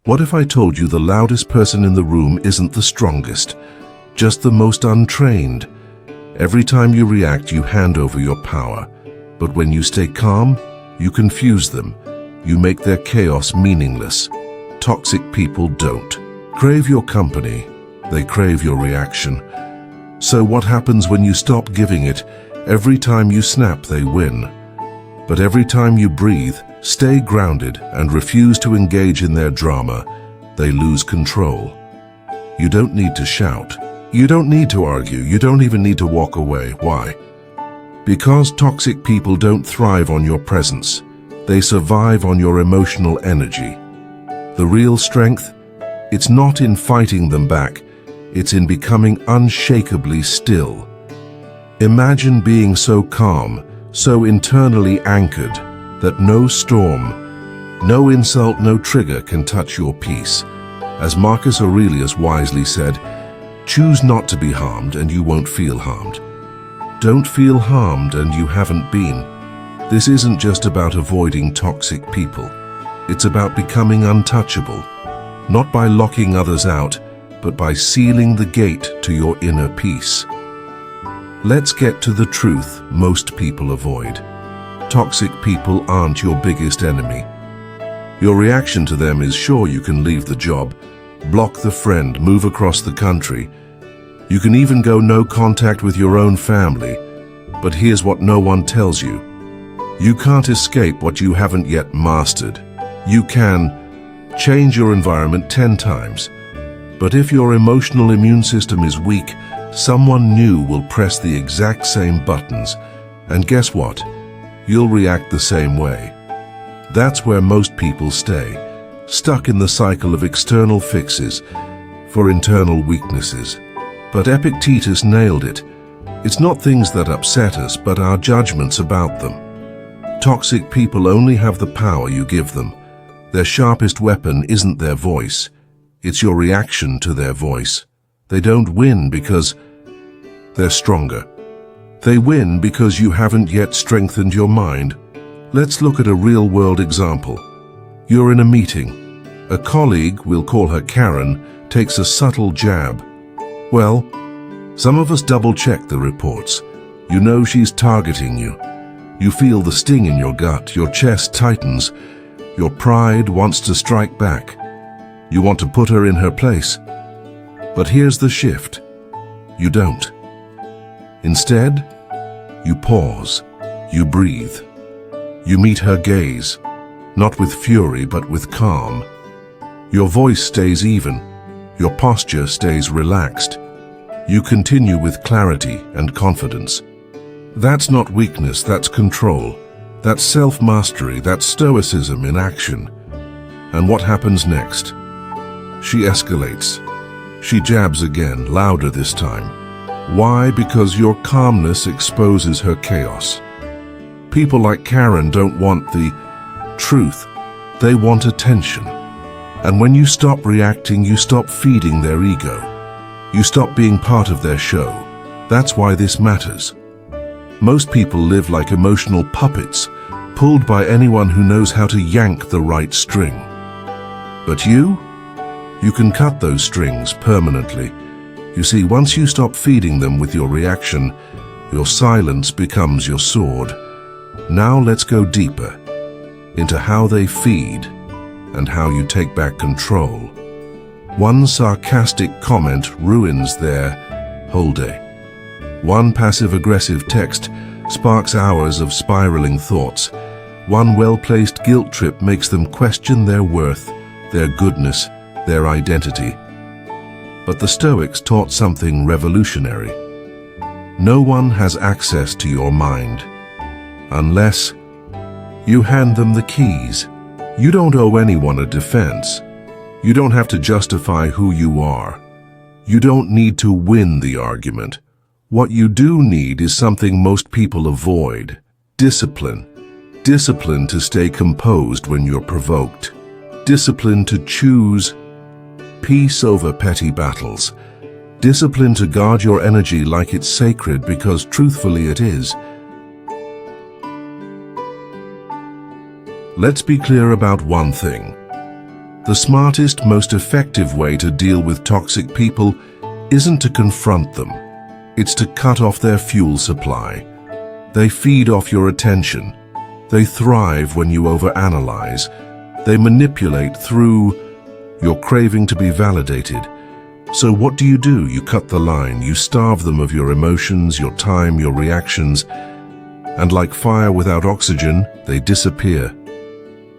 What if I told you the loudest person in the room isn't the strongest, just the most untrained? Every time you react, you hand over your power. But when you stay calm, you confuse them. You make their chaos meaningless. Toxic people don't crave your company. They crave your reaction. So what happens when you stop giving it? Every time you snap, they win. But every time you breathe, stay grounded, and refuse to engage in their drama, they lose control. You don't need to shout. You don't need to argue. You don't even need to walk away. Why? Because toxic people don't thrive on your presence. They survive on your emotional energy. The real strength? It's not in fighting them back. It's in becoming unshakably still. Imagine being so calm, so internally anchored, that no storm, no insult, no trigger can touch your peace. As Marcus Aurelius wisely said, choose not to be harmed and you won't feel harmed. Don't feel harmed and you haven't been. This isn't just about avoiding toxic people. It's about becoming untouchable, not by locking others out, but by sealing the gate to your inner peace. Let's get to the truth most people avoid. Toxic people aren't your biggest enemy. Your reaction to them is, sure, you can leave the job, block the friend, move across the country. You can even go no contact with your own family. But here's what no one tells you. You can't escape what you haven't yet mastered. You can change your environment 10 times. But if your emotional immune system is weak, someone new will press the exact same buttons. And guess what? You'll react the same way. That's where most people stay, stuck in the cycle of external fixes for internal weaknesses. But Epictetus nailed it. It's not things that upset us, but our judgments about them. Toxic people only have the power you give them. Their sharpest weapon isn't their voice. It's your reaction to their voice. They don't win because they're stronger. They win because you haven't yet strengthened your mind. Let's look at a real-world example. You're in a meeting. A colleague, we'll call her Karen, takes a subtle jab. Well, some of us double-check the reports. You know she's targeting you. You feel the sting in your gut, your chest tightens, your pride wants to strike back. You want to put her in her place. But here's the shift. You don't. Instead, you pause, you breathe. You meet her gaze, not with fury but with calm. Your voice stays even, your posture stays relaxed. You continue with clarity and confidence. That's not weakness, that's control. That's self-mastery, that's Stoicism in action. And what happens next? She escalates. She jabs again, louder this time. Why? Because your calmness exposes her chaos. People like Karen don't want the truth. They want attention. And when you stop reacting, you stop feeding their ego. You stop being part of their show. That's why this matters. Most people live like emotional puppets, pulled by anyone who knows how to yank the right string. But you can cut those strings permanently. You see, once you stop feeding them with your reaction, your silence becomes your sword. Now let's go deeper into how they feed and how you take back control. One sarcastic comment ruins their whole day. One passive-aggressive text sparks hours of spiraling thoughts. One well-placed guilt trip makes them question their worth, their goodness, their identity. But the Stoics taught something revolutionary. No one has access to your mind unless you hand them the keys. You don't owe anyone a defense. You don't have to justify who you are. You don't need to win the argument. What you do need is something most people avoid: discipline. Discipline to stay composed when you're provoked. Discipline to choose peace over petty battles. Discipline to guard your energy like it's sacred, because truthfully it is. Let's be clear about one thing. The smartest, most effective way to deal with toxic people isn't to confront them. It's to cut off their fuel supply. They feed off your attention. They thrive when you overanalyze. They manipulate through your craving to be validated. So what do? You cut the line. You starve them of your emotions, your time, your reactions. And like fire without oxygen, they disappear.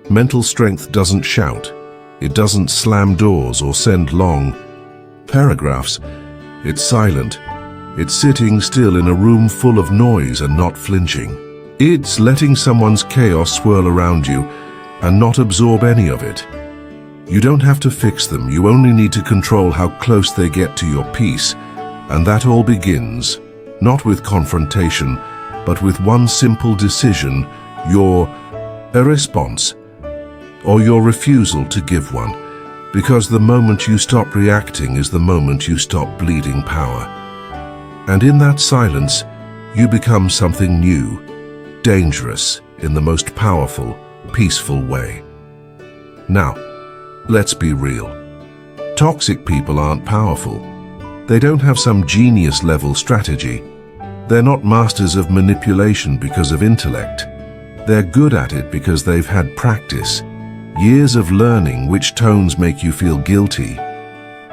Mental strength doesn't shout. It doesn't slam doors or send long paragraphs. It's silent. It's sitting still in a room full of noise and not flinching. It's letting someone's chaos swirl around you and not absorb any of it. You don't have to fix them. You only need to control how close they get to your peace. And that all begins, not with confrontation, but with one simple decision, your response, or your refusal to give one. Because the moment you stop reacting is the moment you stop bleeding power. And in that silence, you become something new, dangerous in the most powerful, peaceful way. Now, let's be real. Toxic people aren't powerful. They don't have some genius-level strategy. They're not masters of manipulation because of intellect. They're good at it because they've had practice, years of learning which tones make you feel guilty,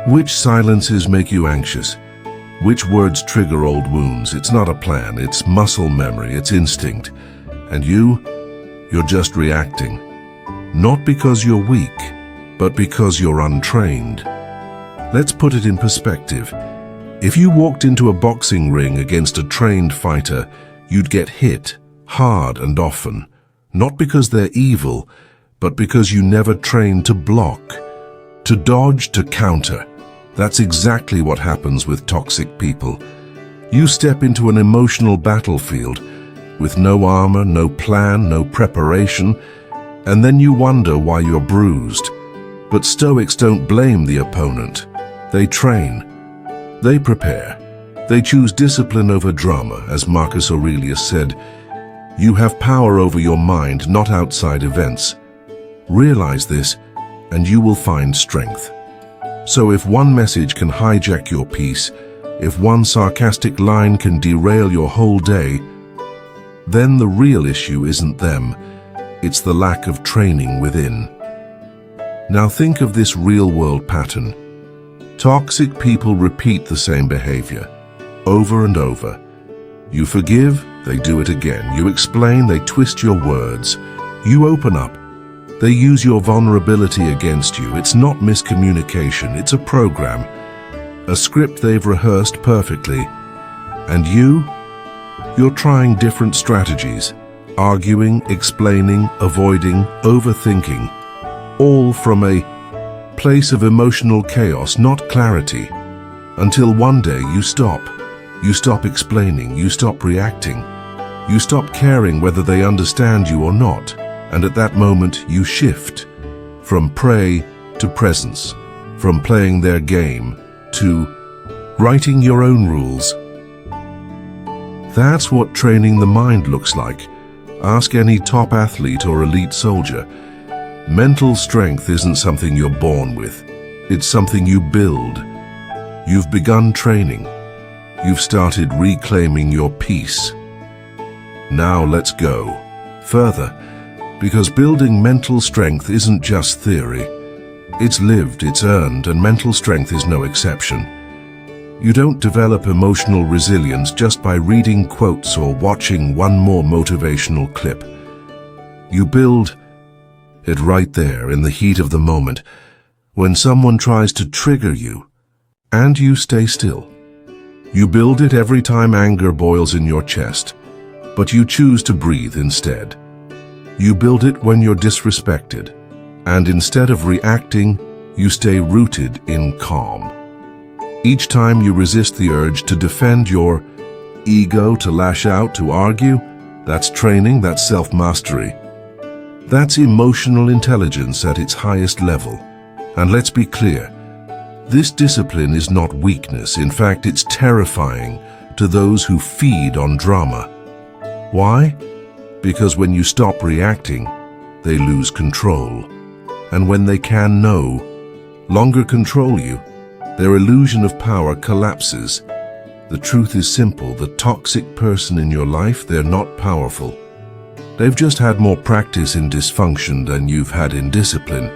which silences make you anxious, which words trigger old wounds. It's not a plan, it's muscle memory, it's instinct. And you're just reacting. Not because you're weak, but because you're untrained. Let's put it in perspective. If you walked into a boxing ring against a trained fighter, you'd get hit, hard and often. Not because they're evil, but because you never trained to block, to dodge, to counter. That's exactly what happens with toxic people. You step into an emotional battlefield with no armor, no plan, no preparation, and then you wonder why you're bruised. But Stoics don't blame the opponent. They train. They prepare. They choose discipline over drama, as Marcus Aurelius said. You have power over your mind, not outside events. Realize this, and you will find strength. So if one message can hijack your peace, if one sarcastic line can derail your whole day, then the real issue isn't them, it's the lack of training within. Now think of this real-world pattern. Toxic people repeat the same behavior, over and over. You forgive, they do it again. You explain, they twist your words. You open up, they use your vulnerability against you. It's not miscommunication, it's a program, a script they've rehearsed perfectly. And you're trying different strategies, arguing, explaining, avoiding, overthinking, all from a place of emotional chaos, not clarity, until one day you stop. You stop explaining, you stop reacting, you stop caring whether they understand you or not, and at that moment you shift from prey to presence, from playing their game to writing your own rules. That's what training the mind looks like. Ask any top athlete or elite soldier. Mental strength isn't something you're born with. It's something you build. You've begun training. You've started reclaiming your peace. Now let's go further, because building mental strength isn't just theory. It's lived, it's earned, and mental strength is no exception. You don't develop emotional resilience just by reading quotes or watching one more motivational clip. You build it right there in the heat of the moment, when someone tries to trigger you, and you stay still. You build it every time anger boils in your chest, but you choose to breathe instead. You build it when you're disrespected, and instead of reacting, you stay rooted in calm. Each time you resist the urge to defend your ego, to lash out, to argue, that's training, that's self-mastery. That's emotional intelligence at its highest level. And let's be clear, this discipline is not weakness. In fact, it's terrifying to those who feed on drama. Why? Because when you stop reacting, they lose control. and when they can no longer control you, their illusion of power collapses. The truth is simple: the toxic person in your life, they're not powerful. They've just had more practice in dysfunction than you've had in discipline.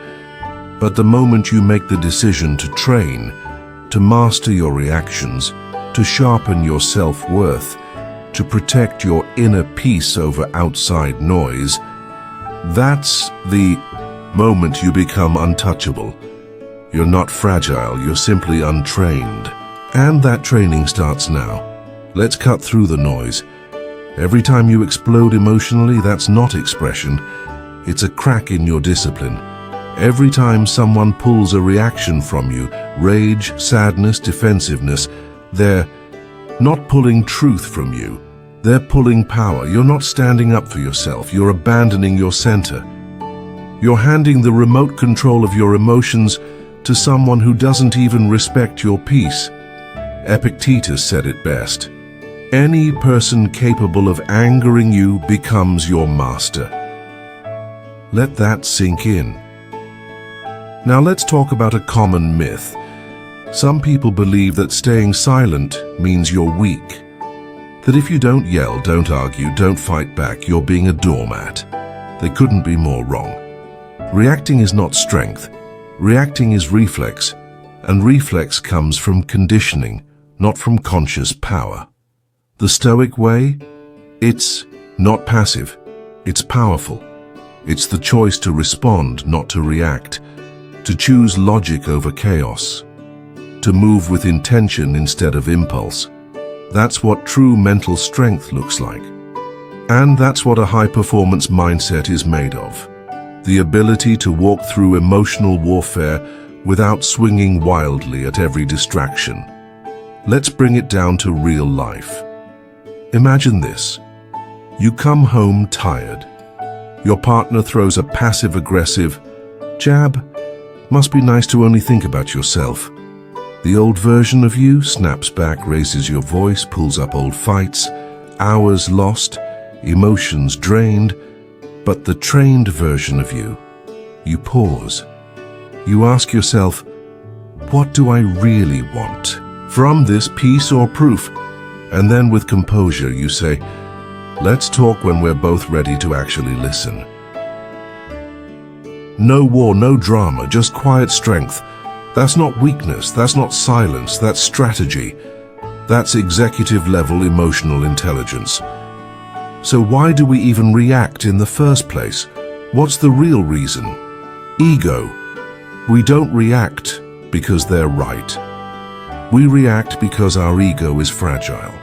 But the moment you make the decision to train, to master your reactions, to sharpen your self-worth, to protect your inner peace over outside noise, that's the moment you become untouchable. You're not fragile, you're simply untrained. And that training starts now. Let's cut through the noise. Every time you explode emotionally, that's not expression. It's a crack in your discipline. Every time someone pulls a reaction from you, rage, sadness, defensiveness, they're not pulling truth from you. They're pulling power. You're not standing up for yourself. You're abandoning your center. You're handing the remote control of your emotions to someone who doesn't even respect your peace. Epictetus said it best: any person capable of angering you becomes your master. Let that sink in. Now let's talk about a common myth. Some people believe that staying silent means you're weak. That if you don't yell, don't argue, don't fight back, you're being a doormat. They couldn't be more wrong. Reacting is not strength. Reacting is reflex, and reflex comes from conditioning, not from conscious power. The Stoic way? It's not passive. It's powerful. It's the choice to respond, not to react. To choose logic over chaos. To move with intention instead of impulse. That's what true mental strength looks like. And that's what a high-performance mindset is made of. The ability to walk through emotional warfare without swinging wildly at every distraction. Let's bring it down to real life. Imagine this. You come home tired. Your partner throws a passive-aggressive jab. Must be nice to only think about yourself. The old version of you snaps back, raises your voice, pulls up old fights, hours lost, emotions drained. But the trained version of you, you pause. You ask yourself, what do I really want from this peace or proof? And then with composure you say, let's talk when we're both ready to actually listen. No war, no drama, just quiet strength. That's not weakness, that's not silence, that's strategy. That's executive-level emotional intelligence. So why do we even react in the first place? What's the real reason? Ego. We don't react because they're right. We react because our ego is fragile.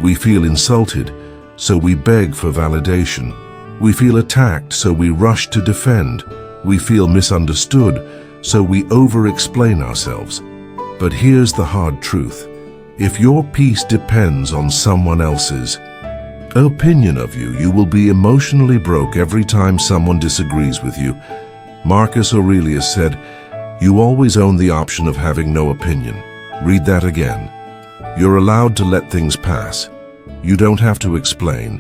We feel insulted, so we beg for validation. We feel attacked, so we rush to defend. We feel misunderstood, so we over-explain ourselves. But here's the hard truth. If your peace depends on someone else's opinion of you, you will be emotionally broke every time someone disagrees with you. Marcus Aurelius said, "You always own the option of having no opinion." Read that again. You're allowed to let things pass. You don't have to explain.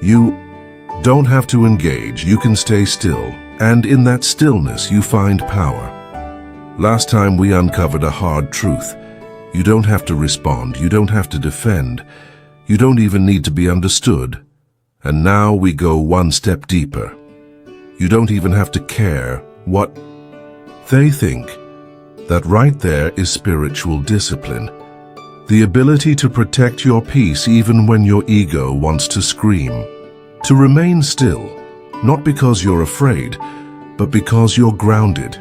You don't have to engage. You can stay still. And in that stillness, you find power. Last time we uncovered a hard truth. You don't have to respond. You don't have to defend. You don't even need to be understood. And now we go one step deeper. You don't even have to care what they think. That right there is spiritual discipline. The ability to protect your peace even when your ego wants to scream. To remain still, not because you're afraid, but because you're grounded.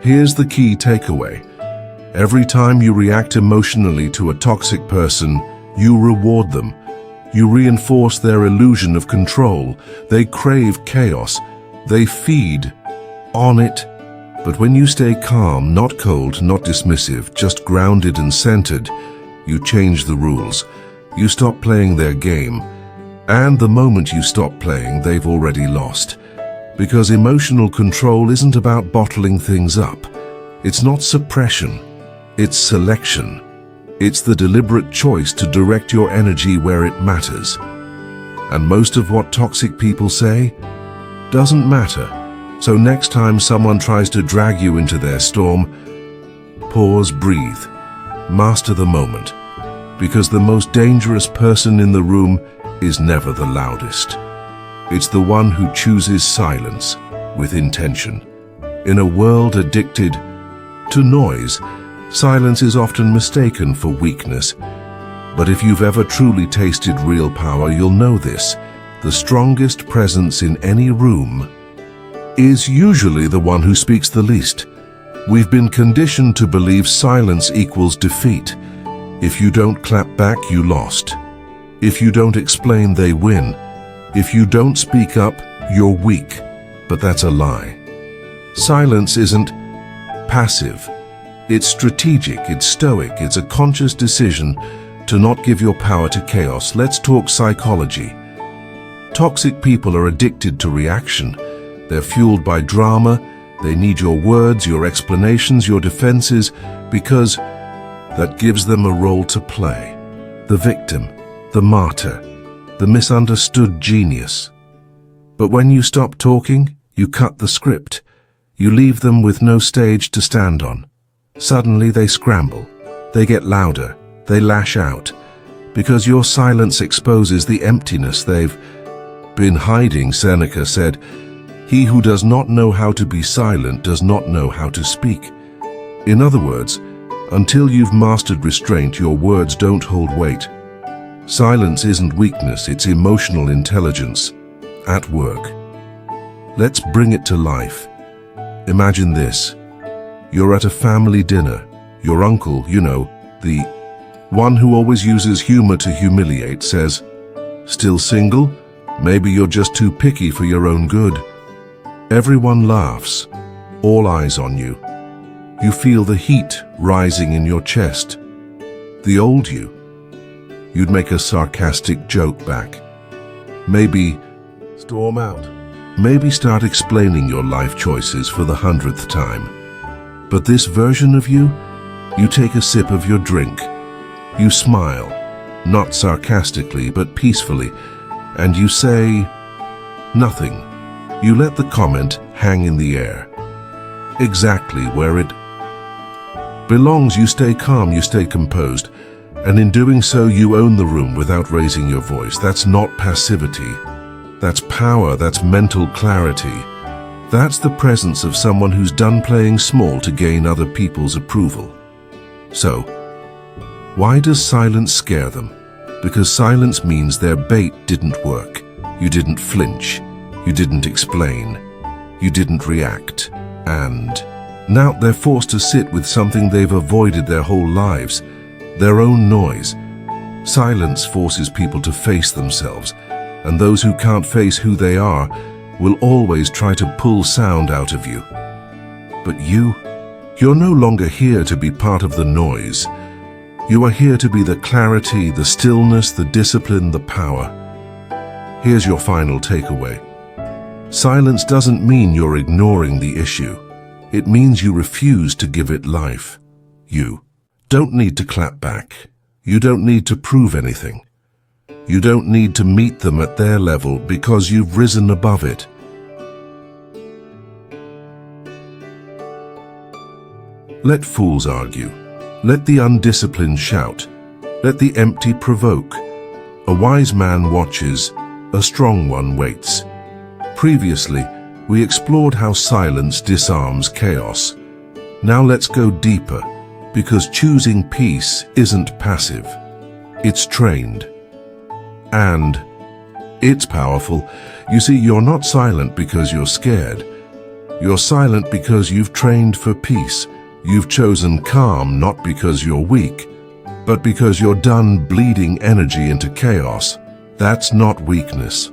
Here's the key takeaway. Every time you react emotionally to a toxic person, you reward them. You reinforce their illusion of control. They crave chaos. They feed on it. But when you stay calm, not cold, not dismissive, just grounded and centered, you change the rules. You stop playing their game. And the moment you stop playing, they've already lost. Because emotional control isn't about bottling things up. It's not suppression. It's selection. It's the deliberate choice to direct your energy where it matters. And most of what toxic people say doesn't matter. So next time someone tries to drag you into their storm, pause, breathe, master the moment, because the most dangerous person in the room is never the loudest. It's the one who chooses silence with intention. In a world addicted to noise, silence is often mistaken for weakness. But if you've ever truly tasted real power, you'll know this. The strongest presence in any room is usually the one who speaks the least. We've been conditioned to believe silence equals defeat. If you don't clap back, you lost. If you don't explain, they win. If you don't speak up, you're weak. But that's a lie. Silence isn't passive. It's strategic, it's stoic, it's a conscious decision to not give your power to chaos. Let's talk psychology. Toxic people are addicted to reaction. They're fueled by drama. They need your words, your explanations, your defenses, because that gives them a role to play. The victim, the martyr, the misunderstood genius. But when you stop talking, you cut the script. You leave them with no stage to stand on. Suddenly they scramble. They get louder. They lash out. Because your silence exposes the emptiness they've been hiding. Seneca said, "He who does not know how to be silent does not know how to speak." In other words, until you've mastered restraint, your words don't hold weight. Silence isn't weakness, it's emotional intelligence at work. Let's bring it to life. Imagine this. You're at a family dinner. Your uncle, the one who always uses humor to humiliate, says, "Still single? Maybe you're just too picky for your own good." Everyone laughs, all eyes on you. You feel the heat rising in your chest. The old you'd make a sarcastic joke back. Maybe storm out. Maybe start explaining your life choices for the 100th time. But this version of you take a sip of your drink. You smile, not sarcastically, but peacefully, and you say nothing. You let the comment hang in the air, exactly where it belongs. You stay calm, you stay composed, and in doing so you own the room without raising your voice. That's not passivity. That's power, that's mental clarity. That's the presence of someone who's done playing small to gain other people's approval. So, why does silence scare them? Because silence means their bait didn't work. You didn't flinch. You didn't explain. You didn't react. And now they're forced to sit with something they've avoided their whole lives, their own noise. Silence forces people to face themselves, and those who can't face who they are will always try to pull sound out of you. But you're no longer here to be part of the noise. You are here to be the clarity, the stillness, the discipline, the power. Here's your final takeaway. Silence doesn't mean you're ignoring the issue. It means you refuse to give it life. You don't need to clap back. You don't need to prove anything. You don't need to meet them at their level because you've risen above it. Let fools argue. Let the undisciplined shout. Let the empty provoke. A wise man watches, a strong one waits. Previously, we explored how silence disarms chaos. Now let's go deeper, because choosing peace isn't passive. It's trained. And it's powerful. You see, you're not silent because you're scared. You're silent because you've trained for peace. You've chosen calm not because you're weak, but because you're done bleeding energy into chaos. That's not weakness.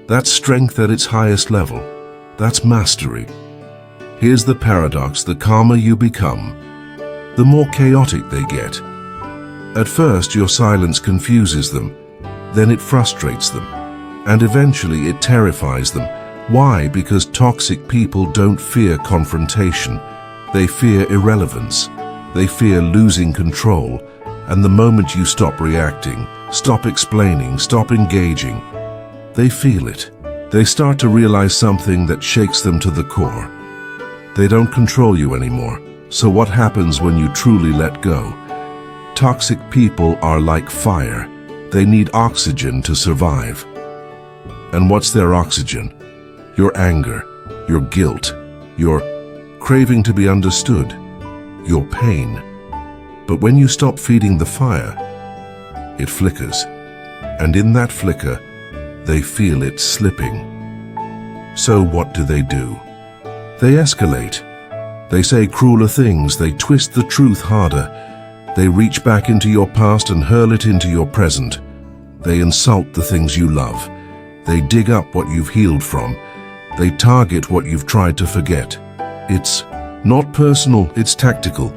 That's strength at its highest level. That's mastery. Here's the paradox: the calmer you become, the more chaotic they get. At first, your silence confuses them. Then it frustrates them, and eventually it terrifies them. Why? Because toxic people don't fear confrontation. They fear irrelevance. They fear losing control. And the moment you stop reacting, stop explaining, stop engaging, they feel it. They start to realize something that shakes them to the core. They don't control you anymore. So what happens when you truly let go? Toxic people are like fire. They need oxygen to survive. And what's their oxygen? Your anger, your guilt, your craving to be understood, your pain. But when you stop feeding the fire, it flickers. And in that flicker, they feel it slipping. So what do? They escalate. They say crueler things. They twist the truth harder. They reach back into your past and hurl it into your present. They insult the things you love. They dig up what you've healed from. They target what you've tried to forget. It's not personal, it's tactical.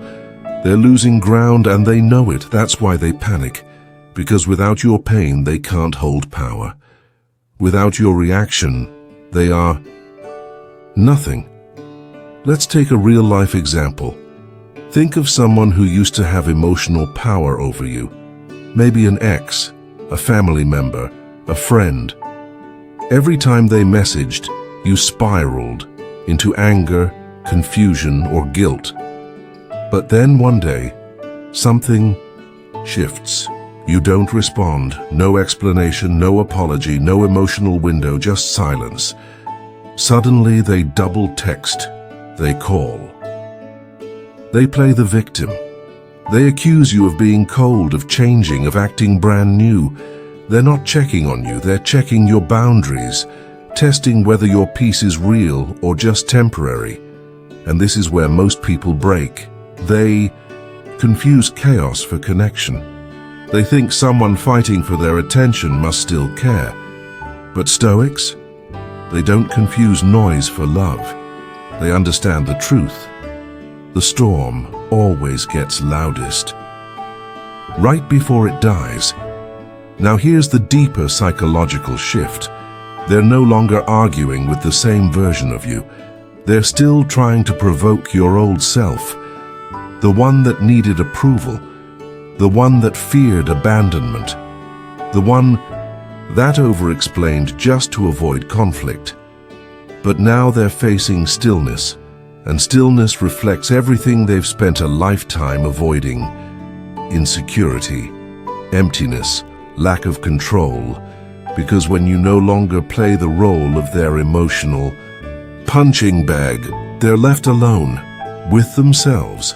They're losing ground and they know it. That's why they panic. Because without your pain, they can't hold power. Without your reaction, they are nothing. Let's take a real-life example. Think of someone who used to have emotional power over you. Maybe an ex, a family member, a friend. Every time they messaged, you spiraled into anger, confusion, or guilt. But then one day, something shifts. You don't respond, no explanation, no apology, no emotional window, just silence. Suddenly they double text, they call. They play the victim. They accuse you of being cold, of changing, of acting brand new. They're not checking on you, they're checking your boundaries, testing whether your peace is real or just temporary. And this is where most people break. They confuse chaos for connection. They think someone fighting for their attention must still care. But Stoics, they don't confuse noise for love. They understand the truth. The storm always gets loudest right before it dies. Now here's the deeper psychological shift. They're no longer arguing with the same version of you. They're still trying to provoke your old self, the one that needed approval, the one that feared abandonment, the one that over-explained just to avoid conflict. But now they're facing stillness, and stillness reflects everything they've spent a lifetime avoiding. Insecurity, emptiness, lack of control, because when you no longer play the role of their emotional punching bag, they're left alone with themselves,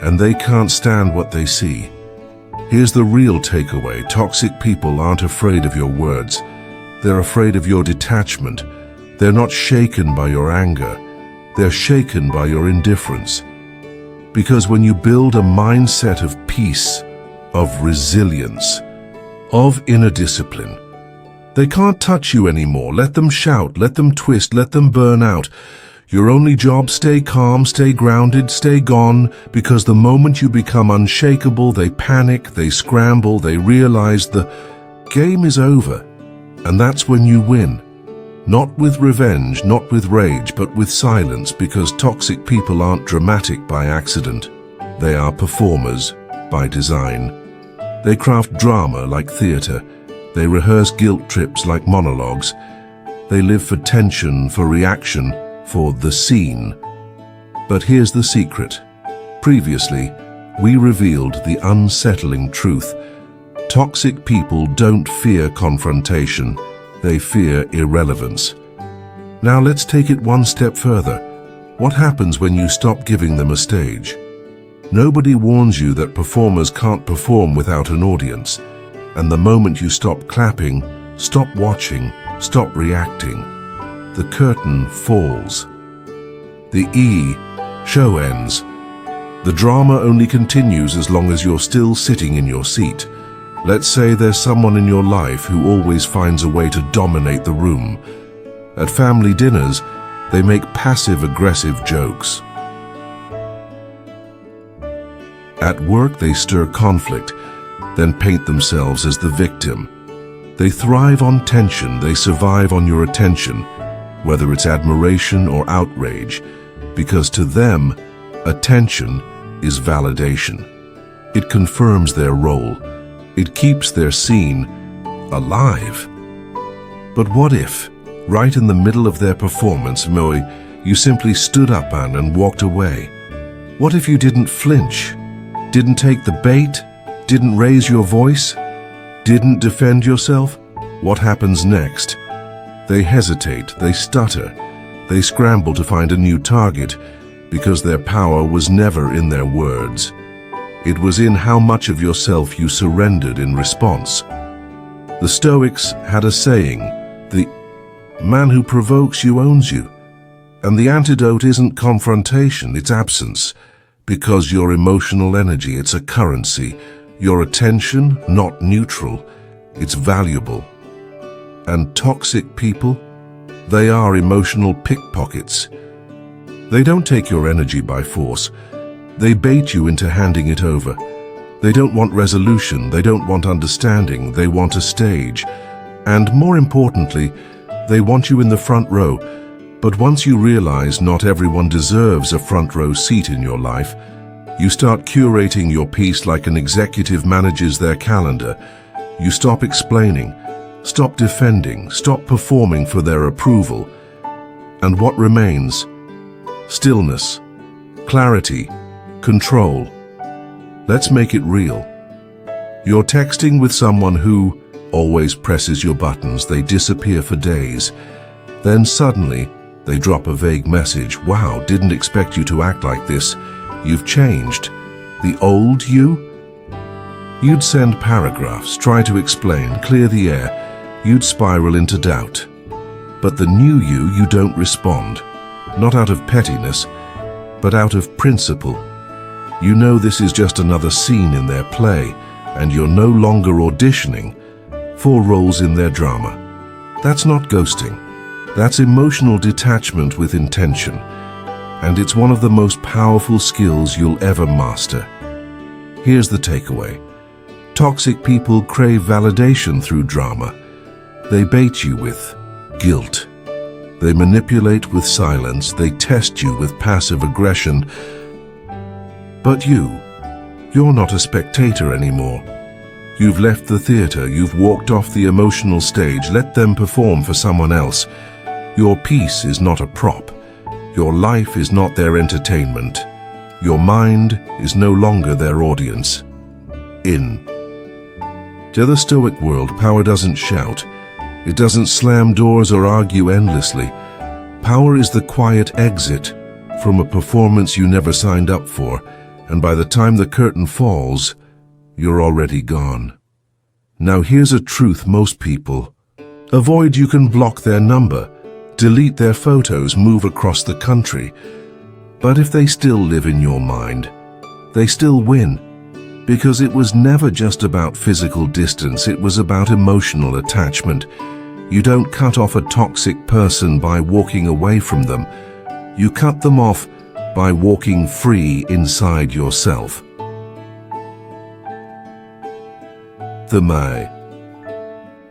and they can't stand what they see. Here's the real takeaway. Toxic people aren't afraid of your words. They're afraid of your detachment. They're not shaken by your anger. They're shaken by your indifference. Because when you build a mindset of peace, of resilience, of inner discipline, they can't touch you anymore. Let them shout, let them twist, let them burn out. Your only job, stay calm, stay grounded, stay gone, because the moment you become unshakable, they panic, they scramble, they realize the game is over. And that's when you win. Not with revenge, not with rage, but with silence, because toxic people aren't dramatic by accident. They are performers by design. They craft drama like theater. They rehearse guilt trips like monologues. They live for tension, for reaction, for the scene. But here's the secret. Previously, we revealed the unsettling truth. Toxic people don't fear confrontation. They fear irrelevance. Now let's take it one step further. What happens when you stop giving them a stage? Nobody warns you that performers can't perform without an audience. And the moment you stop clapping, stop watching, stop reacting, the curtain falls. The show ends. The drama only continues as long as you're still sitting in your seat. Let's say there's someone in your life who always finds a way to dominate the room. At family dinners, they make passive-aggressive jokes. At work, they stir conflict, then paint themselves as the victim. They thrive on tension, they survive on your attention, whether it's admiration or outrage, because to them, attention is validation. It confirms their role. It keeps their scene alive. But what if, Right in the middle of their performance, Moe, you simply stood up and walked away. What if you didn't flinch? Didn't take the bait? Didn't raise your voice? Didn't defend yourself? What happens next? They hesitate, they stutter, they scramble to find a new target because their power was never in their words. It was in how much of yourself you surrendered in response. The Stoics had a saying, the man who provokes you owns you. And the antidote isn't confrontation, it's absence. Because your emotional energy, it's a currency. Your attention, not neutral, it's valuable. And toxic people, they are emotional pickpockets. They don't take your energy by force. They bait you into handing it over. They don't want resolution, they don't want understanding, they want a stage. And more importantly, they want you in the front row. But once you realize not everyone deserves a front row seat in your life, you start curating your piece like an executive manages their calendar. You stop explaining, stop defending, stop performing for their approval. And what remains? Stillness, clarity, control. Let's make it real. You're texting with someone who always presses your buttons. They disappear for days. Then suddenly, they drop a vague message. Wow, didn't expect you to act like this. You've changed. The old you? You'd send paragraphs, try to explain, clear the air. You'd spiral into doubt. But the new you don't respond. Not out of pettiness, but out of principle. You know this is just another scene in their play, and you're no longer auditioning for roles in their drama. That's not ghosting. That's emotional detachment with intention, and it's one of the most powerful skills you'll ever master. Here's the takeaway. Toxic people crave validation through drama. They bait you with guilt. They manipulate with silence. They test you with passive aggression. But you're not a spectator anymore. You've left the theater. You've walked off the emotional stage. Let them perform for someone else. Your piece is not a prop. Your life is not their entertainment. Your mind is no longer their audience. To the Stoic world, power doesn't shout. It doesn't slam doors or argue endlessly. Power is the quiet exit from a performance you never signed up for, and by the time the curtain falls, you're already gone. Now here's a truth most people avoid. You can block their number, delete their photos, move across the country. But if they still live in your mind, they still win. Because it was never just about physical distance, it was about emotional attachment. You don't cut off a toxic person by walking away from them. You cut them off by walking free inside yourself. The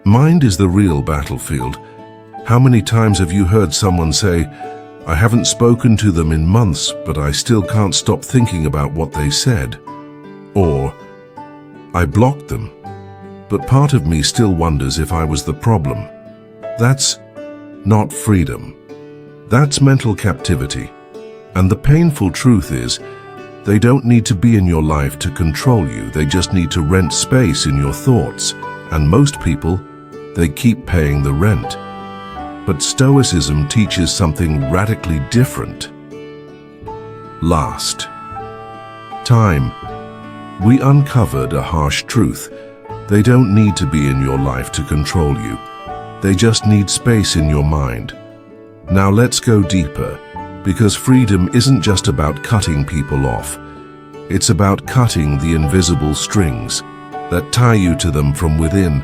mind is the real battlefield. How many times have you heard someone say, I haven't spoken to them in months, but I still can't stop thinking about what they said? Or, I blocked them, but part of me still wonders if I was the problem. That's not freedom. That's mental captivity. And the painful truth is, they don't need to be in your life to control you. They just need to rent space in your thoughts. And most people, they keep paying the rent. But Stoicism teaches something radically different. Last time, we uncovered a harsh truth. They don't need to be in your life to control you. They just need space in your mind. Now let's go deeper, because freedom isn't just about cutting people off. It's about cutting the invisible strings that tie you to them from within.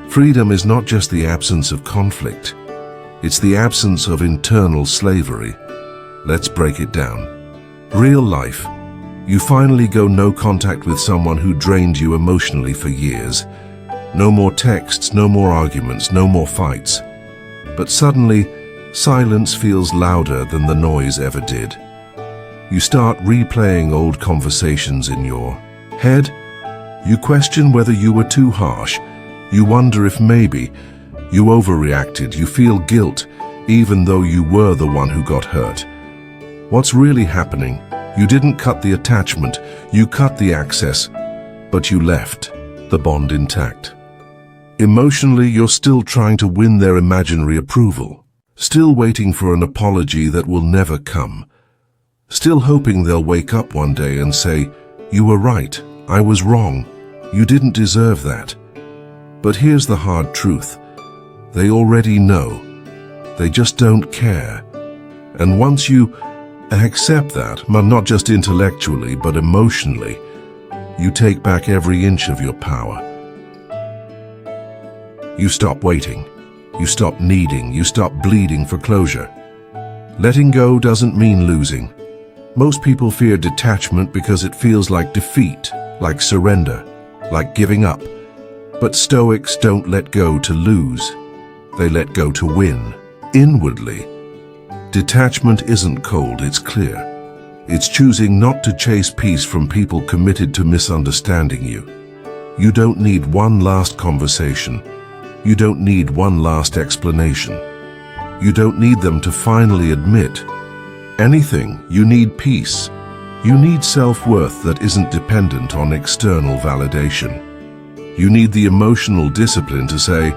Freedom is not just the absence of conflict. It's the absence of internal slavery. Let's break it down. Real life. You finally go no contact with someone who drained you emotionally for years. No more texts, no more arguments, no more fights. But suddenly, silence feels louder than the noise ever did. You start replaying old conversations in your head. You question whether you were too harsh. You wonder if maybe You overreacted, you feel guilt, even though you were the one who got hurt. What's really happening? You didn't cut the attachment, you cut the access, but you left the bond intact. Emotionally, you're still trying to win their imaginary approval, still waiting for an apology that will never come, still hoping they'll wake up one day and say, "You were right, I was wrong, you didn't deserve that." But here's the hard truth. They already know. They just don't care. And once you accept that, not just intellectually, but emotionally, you take back every inch of your power. You stop waiting. You stop needing. You stop bleeding for closure. Letting go doesn't mean losing. Most people fear detachment because it feels like defeat, like surrender, like giving up. But Stoics don't let go to lose. They let go to win, inwardly. Detachment isn't cold, it's clear. It's choosing not to chase peace from people committed to misunderstanding you. You don't need one last conversation. You don't need one last explanation. You don't need them to finally admit anything. You need peace. You need self-worth that isn't dependent on external validation. You need the emotional discipline to say,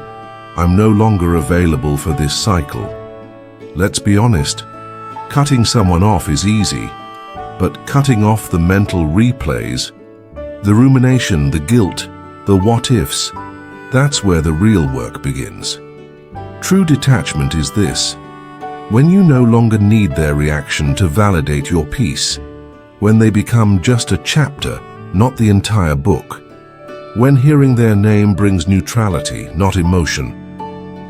"I'm no longer available for this cycle." Let's be honest, cutting someone off is easy, but cutting off the mental replays, the rumination, the guilt, the what-ifs, that's where the real work begins. True detachment is this: when you no longer need their reaction to validate your peace, when they become just a chapter, not the entire book, when hearing their name brings neutrality, not emotion.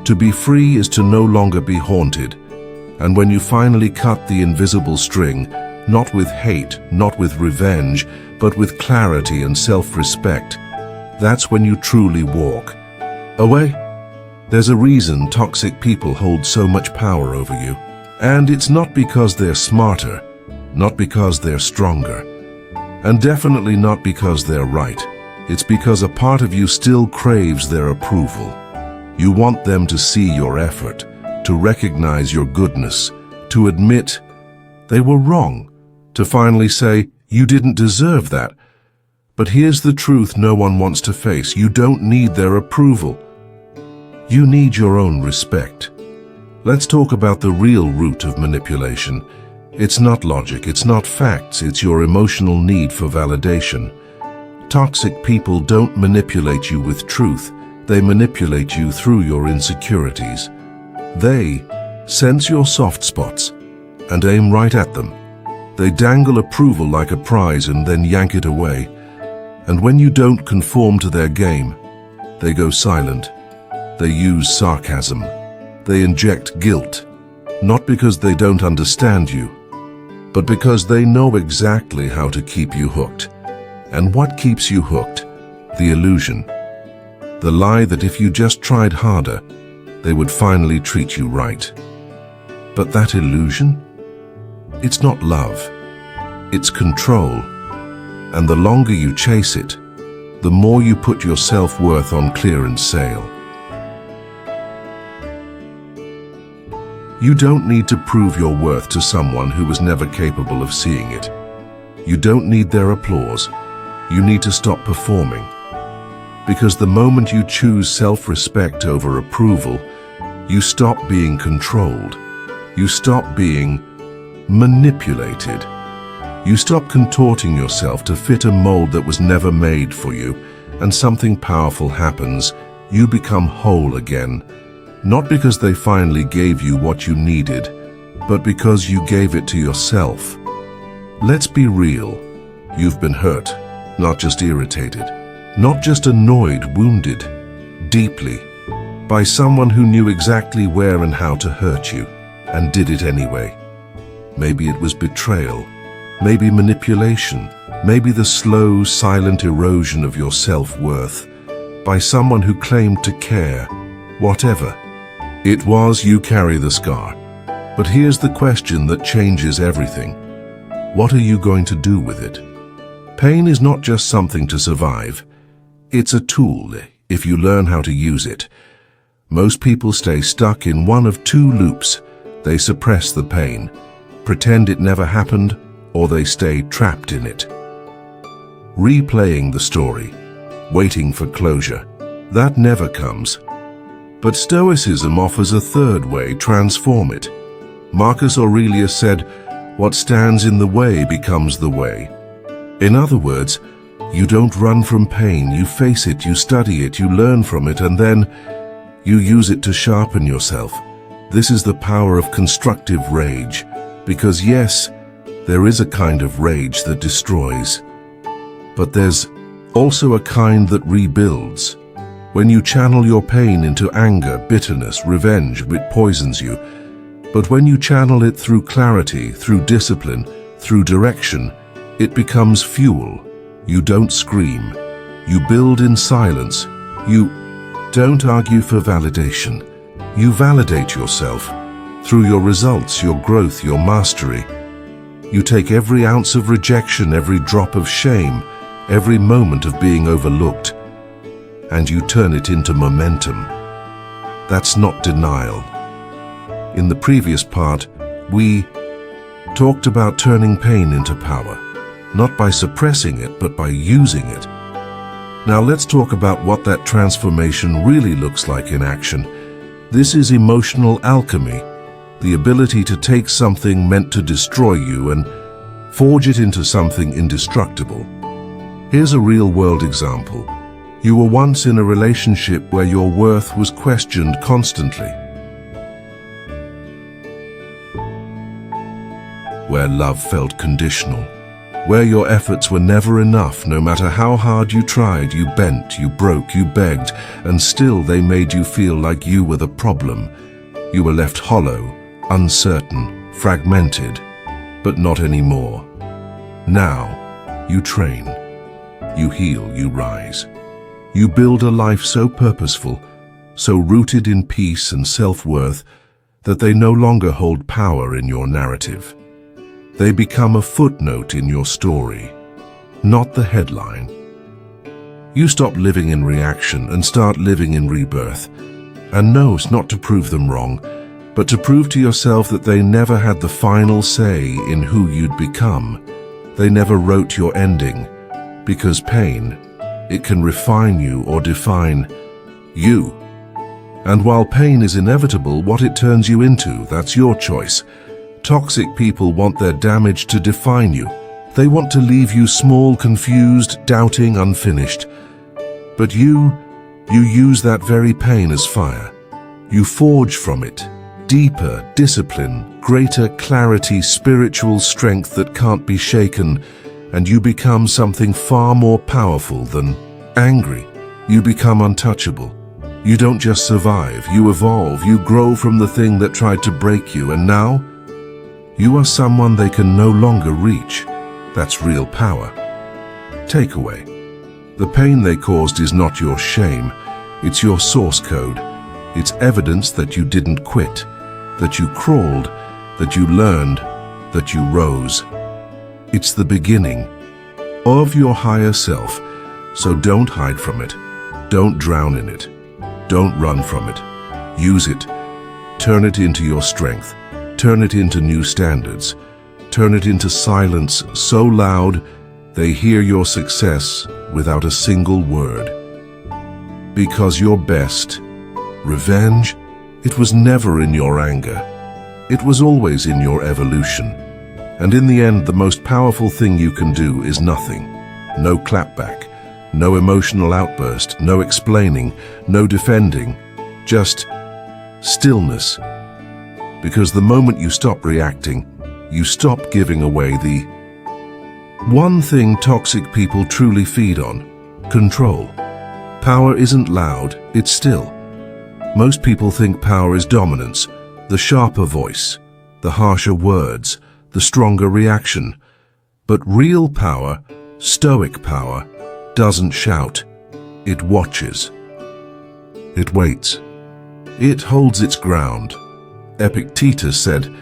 To be free is to no longer be haunted, and when you finally cut the invisible string, not with hate, not with revenge, but with clarity and self-respect, that's when you truly walk away. There's a reason toxic people hold so much power over you. And it's not because they're smarter, not because they're stronger, and definitely not because they're right. It's because a part of you still craves their approval. You want them to see your effort, to recognize your goodness, to admit they were wrong, to finally say, "You didn't deserve that." But here's the truth no one wants to face. You don't need their approval. You need your own respect. Let's talk about the real root of manipulation. It's not logic, it's not facts, it's your emotional need for validation. Toxic people don't manipulate you with truth. They manipulate you through your insecurities. They sense your soft spots and aim right at them. They dangle approval like a prize and then yank it away. And when you don't conform to their game, they go silent. They use sarcasm. They inject guilt, not because they don't understand you, but because they know exactly how to keep you hooked. And what keeps you hooked? The illusion. The lie that if you just tried harder, they would finally treat you right. But that illusion? It's not love. It's control. And the longer you chase it, the more you put your self-worth on clearance sale. You don't need to prove your worth to someone who was never capable of seeing it. You don't need their applause. You need to stop performing. Because the moment you choose self-respect over approval, you stop being controlled. You stop being manipulated. You stop contorting yourself to fit a mold that was never made for you, and something powerful happens. You become whole again. Not because they finally gave you what you needed, but because you gave it to yourself. Let's be real. You've been hurt, not just irritated, not just annoyed, wounded, deeply, by someone who knew exactly where and how to hurt you, and did it anyway. Maybe it was betrayal, maybe manipulation, maybe the slow, silent erosion of your self-worth, by someone who claimed to care. Whatever it was, you carry the scar. But here's the question that changes everything. What are you going to do with it? Pain is not just something to survive. It's a tool, if you learn how to use it. Most people stay stuck in one of two loops. They suppress the pain, pretend it never happened, or they stay trapped in it. Replaying the story, waiting for closure. That never comes. But Stoicism offers a third way: transform it. Marcus Aurelius said, "What stands in the way becomes the way." In other words, you don't run from pain, you face it, you study it, you learn from it, and then you use it to sharpen yourself. This is the power of constructive rage, because yes, there is a kind of rage that destroys, but there's also a kind that rebuilds. When you channel your pain into anger, bitterness, revenge, it poisons you. But when you channel it through clarity, through discipline, through direction, it becomes fuel. You don't scream. You build in silence. You don't argue for validation. You validate yourself through your results, your growth, your mastery. You take every ounce of rejection, every drop of shame, every moment of being overlooked, and you turn it into momentum. That's not denial. In the previous part, we talked about turning pain into power, not by suppressing it, but by using it. Now let's talk about what that transformation really looks like in action. This is emotional alchemy, the ability to take something meant to destroy you and forge it into something indestructible. Here's a real-world example. You were once in a relationship where your worth was questioned constantly, where love felt conditional, where your efforts were never enough. No matter how hard you tried, you bent, you broke, you begged, and still they made you feel like you were the problem. You were left hollow, uncertain, fragmented, but not anymore. Now, you train, you heal, you rise. You build a life so purposeful, so rooted in peace and self-worth, that they no longer hold power in your narrative. They become a footnote in your story, not the headline. You stop living in reaction and start living in rebirth. And no, it's not to prove them wrong, but to prove to yourself that they never had the final say in who you'd become. They never wrote your ending, because pain, it can refine you or define you. And while pain is inevitable, what it turns you into, that's your choice. Toxic people want their damage to define you. They want to leave you small, confused, doubting, unfinished. But you use that very pain as fire. You forge from it deeper discipline, greater clarity, spiritual strength that can't be shaken, and you become something far more powerful than angry. You become untouchable. You don't just survive, you evolve, you grow from the thing that tried to break you, and now you are someone they can no longer reach. That's real power. Takeaway. The pain they caused is not your shame, it's your source code. It's evidence that you didn't quit, that you crawled, that you learned, that you rose. It's the beginning of your higher self, so don't hide from it. Don't drown in it. Don't run from it. Use it. Turn it into your strength. Turn it into new standards. Turn it into silence so loud they hear your success without a single word. Because your best revenge, it was never in your anger. It was always in your evolution. And in the end, the most powerful thing you can do is nothing. No clapback, no emotional outburst, no explaining, no defending, just stillness. Because the moment you stop reacting, you stop giving away the one thing toxic people truly feed on: control. Power isn't loud, it's still. Most people think power is dominance, the sharper voice, the harsher words, the stronger reaction. But real power, Stoic power, doesn't shout. It watches. It waits. It holds its ground. Epictetus said,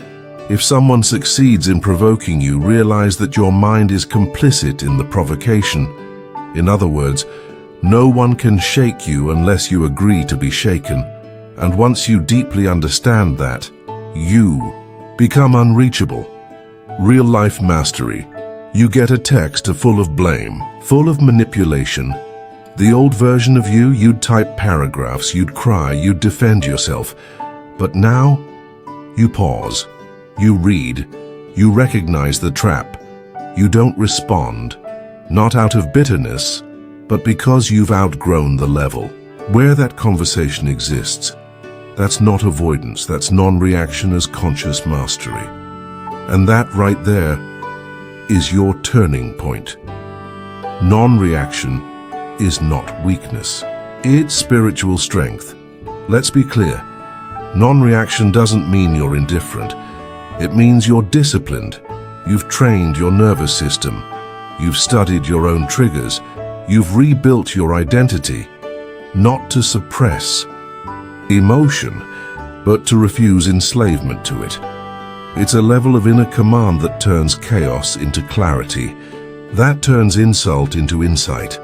"If someone succeeds in provoking you, realize that your mind is complicit in the provocation." In other words, no one can shake you unless you agree to be shaken. And once you deeply understand that, you become unreachable. Real-life mastery. You get a text full of blame, full of manipulation. The old version of you, you'd type paragraphs, you'd cry, you'd defend yourself. But now, you pause, you read, you recognize the trap. You don't respond, not out of bitterness, but because you've outgrown the level. Where that conversation exists, that's not avoidance, that's non-reaction as conscious mastery. And that right there is your turning point. Non-reaction is not weakness. It's spiritual strength. Let's be clear. Non-reaction doesn't mean you're indifferent. It means you're disciplined. You've trained your nervous system. You've studied your own triggers. You've rebuilt your identity, not to suppress emotion, but to refuse enslavement to it. It's a level of inner command that turns chaos into clarity, that turns insult into insight.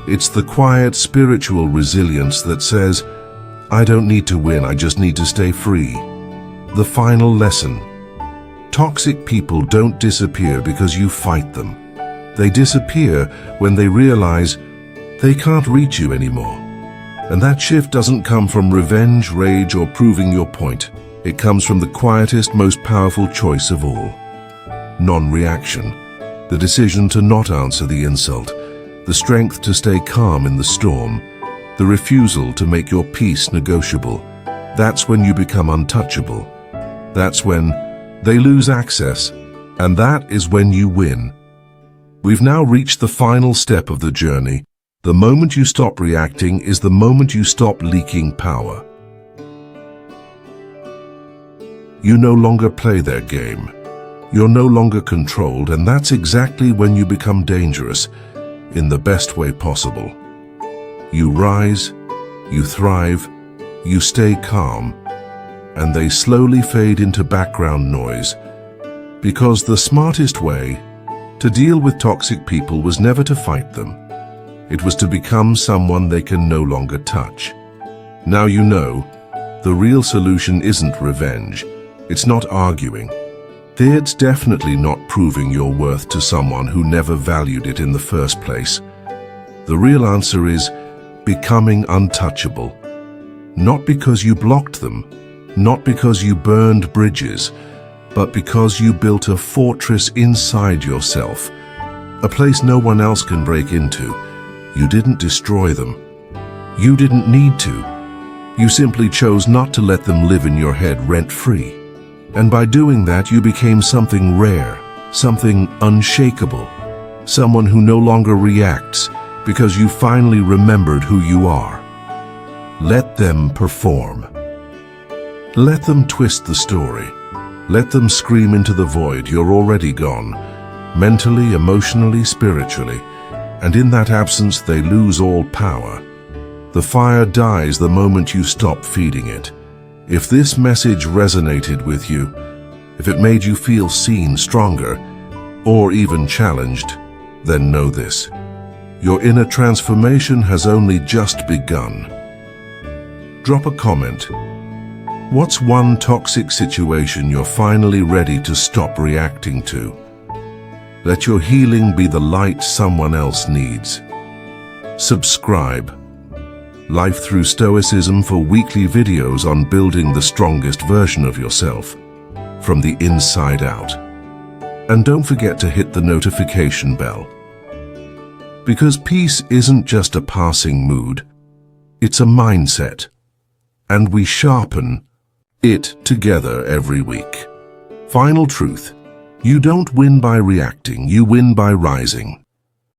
It's the quiet spiritual resilience that says, I don't need to win, I just need to stay free. The final lesson. Toxic people don't disappear because you fight them. They disappear when they realize they can't reach you anymore. And that shift doesn't come from revenge, rage, or proving your point. It comes from the quietest, most powerful choice of all. Non-reaction. The decision to not answer the insult. The strength to stay calm in the storm. The refusal to make your peace negotiable. That's when you become untouchable. That's when they lose access. And that is when you win. We've now reached the final step of the journey. The moment you stop reacting is the moment you stop leaking power. You no longer play their game. You're no longer controlled, and that's exactly when you become dangerous, in the best way possible. You rise, you thrive, you stay calm, and they slowly fade into background noise. Because the smartest way to deal with toxic people was never to fight them. It was to become someone they can no longer touch. Now you know, the real solution isn't revenge. It's not arguing. It's definitely not proving your worth to someone who never valued it in the first place. The real answer is becoming untouchable. Not because you blocked them, not because you burned bridges, but because you built a fortress inside yourself, a place no one else can break into. You didn't destroy them. You didn't need to. You simply chose not to let them live in your head rent-free. And by doing that, you became something rare, something unshakable, someone who no longer reacts because you finally remembered who you are. Let them perform. Let them twist the story. Let them scream into the void. You're already gone, mentally, emotionally, spiritually. And in that absence, they lose all power. The fire dies the moment you stop feeding it. If this message resonated with you, if it made you feel seen, stronger, or even challenged, then know this. Your inner transformation has only just begun. Drop a comment. What's one toxic situation you're finally ready to stop reacting to? Let your healing be the light someone else needs. Subscribe. Life Through Stoicism for weekly videos on building the strongest version of yourself, from the inside out. And don't forget to hit the notification bell. Because peace isn't just a passing mood, it's a mindset. And we sharpen it together every week. Final truth. You don't win by reacting, you win by rising.